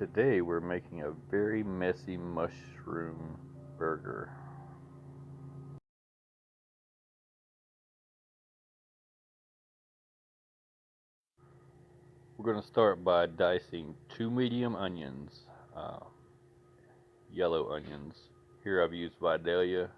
Today we're making a very messy mushroom burger. We're going to start by dicing 2 medium onions, uh, yellow onions. Here I've used Vidalia.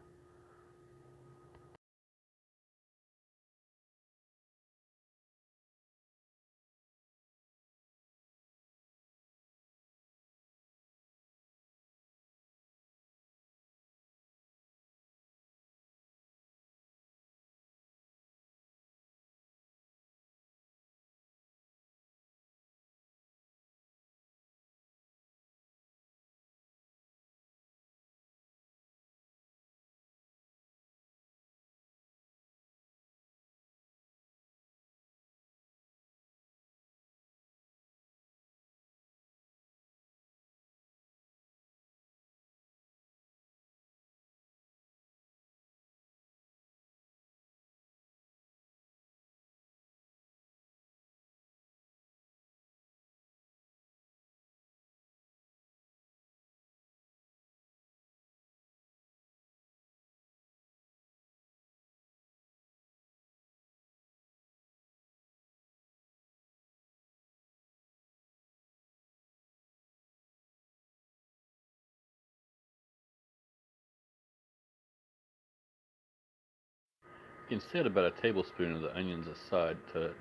You can set about a tablespoon of the onions aside to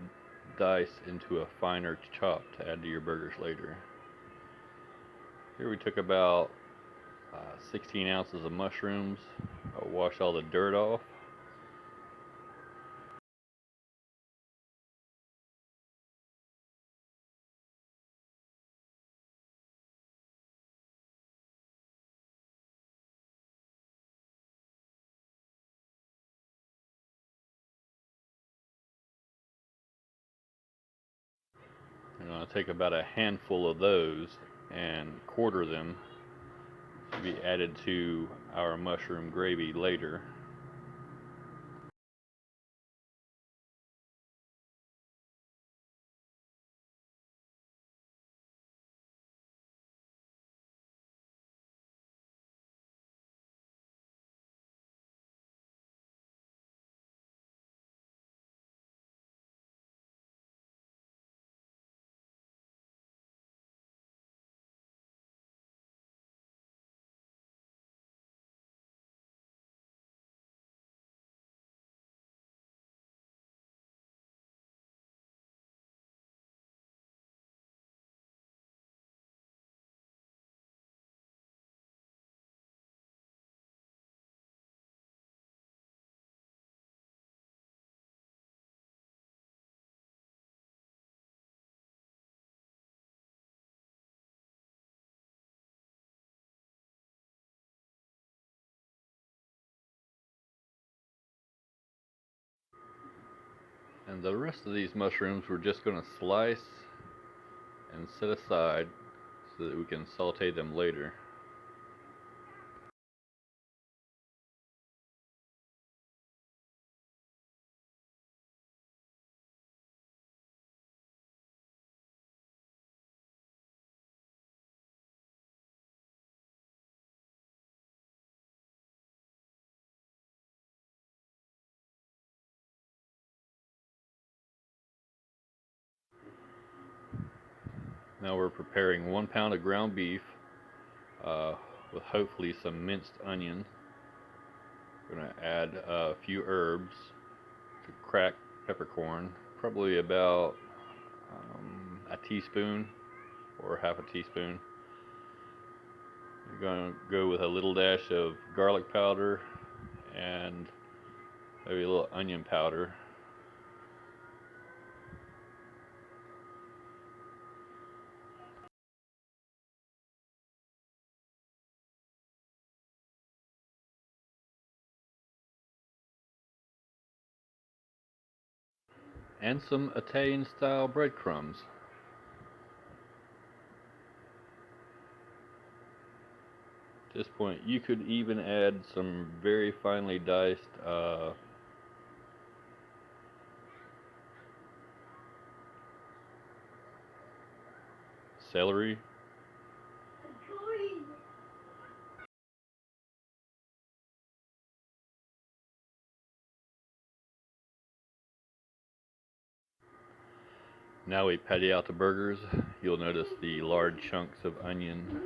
dice into a finer chop to add to your burgers later. Here we took about 16 ounces of mushrooms. I'll wash all the dirt off. And I'll take about a handful of those and quarter them to be added to our mushroom gravy later. And the rest of these mushrooms we're just going to slice and set aside so that we can saute them later. Now we're preparing 1 pound of ground beef uh, with hopefully some minced onion. We're going to add a few herbs to cracked peppercorn, probably about a teaspoon or half a teaspoon. We're going to go with a little dash of garlic powder and maybe a little onion powder. And some Italian style breadcrumbs. At this point, you could even add some very finely diced celery. Now we patty out the burgers. You'll notice the large chunks of onion.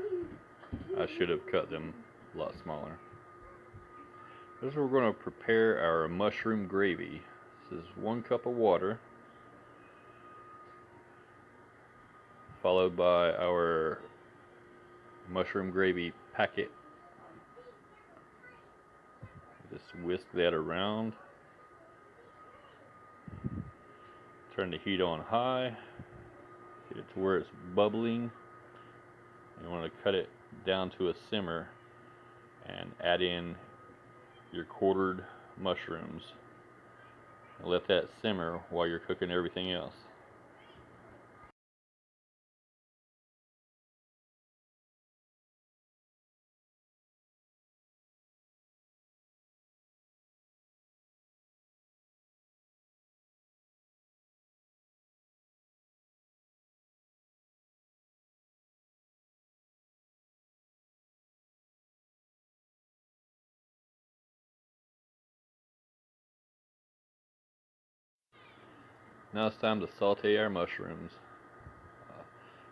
I should have cut them a lot smaller. This is where we're going to prepare our mushroom gravy. This is 1 cup of water, followed by our mushroom gravy packet. Just whisk that around. Turn the heat on high. Get it to where it's bubbling. You want to cut it down to a simmer and add in your quartered mushrooms. And let that simmer while you're cooking everything else. Now it's time to saute our mushrooms.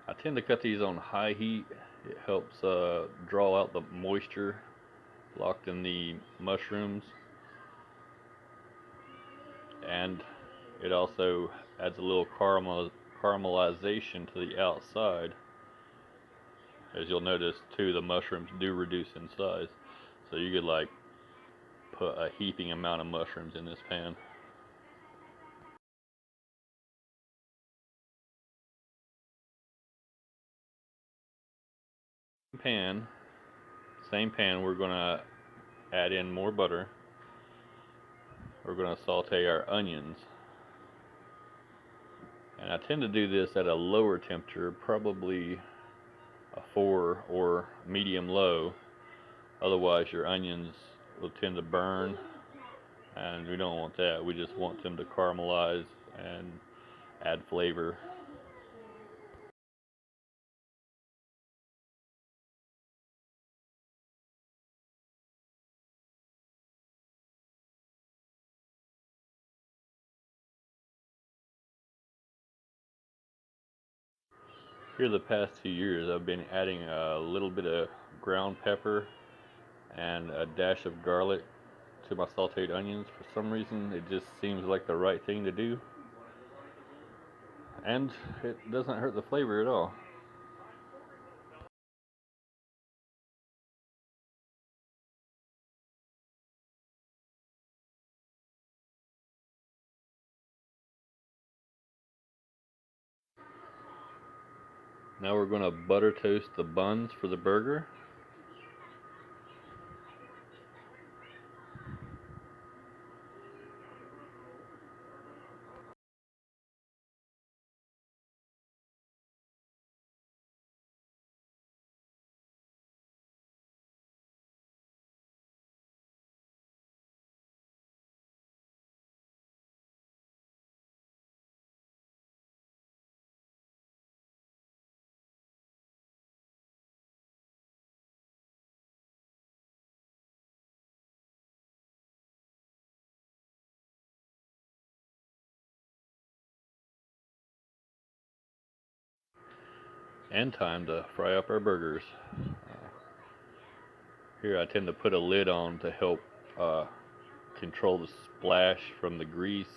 I tend to cut these on high heat. It helps draw out the moisture locked in the mushrooms, and it also adds a little caramelization to the outside. As you'll notice too, the mushrooms do reduce in size, so you could like put a heaping amount of mushrooms in this pan. Pan, same pan, we're gonna add in more butter. We're gonna saute our onions. And I tend to do this at a lower temperature, probably a 4 or medium low. Otherwise your onions will tend to burn, and we don't want that. We just want them to caramelize and add flavor. Here the past 2 years I've been adding a little bit of ground pepper and a dash of garlic to my sauteed onions. For some reason it just seems like the right thing to do, and it doesn't hurt the flavor at all. Now we're going to butter toast the buns for the burger. And time to fry up our burgers. Here I tend to put a lid on to help control the splash from the grease,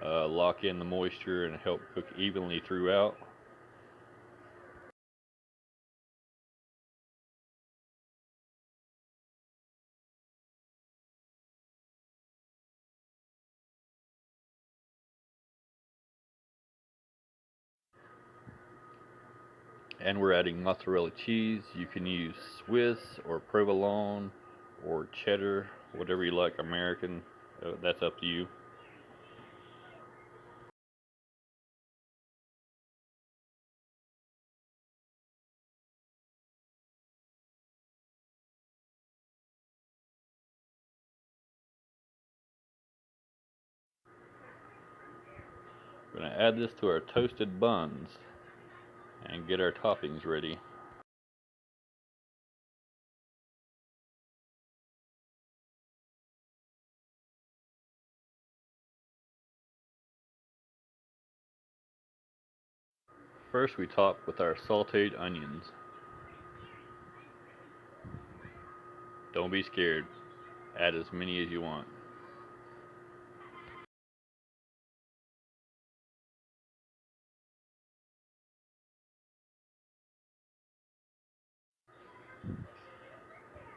lock in the moisture, and help cook evenly throughout. And we're adding mozzarella cheese. You can use Swiss or provolone or cheddar, whatever you like, American. That's up to you. We're going to add this to our toasted buns and get our toppings ready. First we top with our sauteed onions. Don't be scared. Add as many as you want.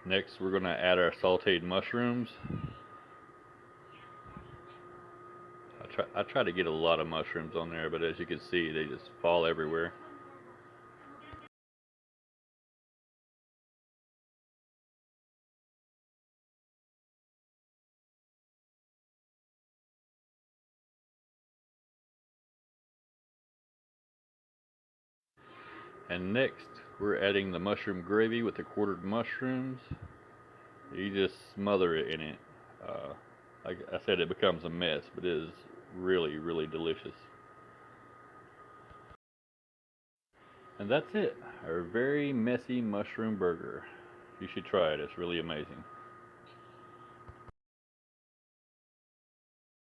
Next we're going to add our sauteed mushrooms. I try to get a lot of mushrooms on there, but as you can see, they just fall everywhere. And next, we're adding the mushroom gravy with the quartered mushrooms. You just smother it in it. Like I said, it becomes a mess, but it is really, really delicious. And that's it, our very messy mushroom burger. You should try it, it's really amazing.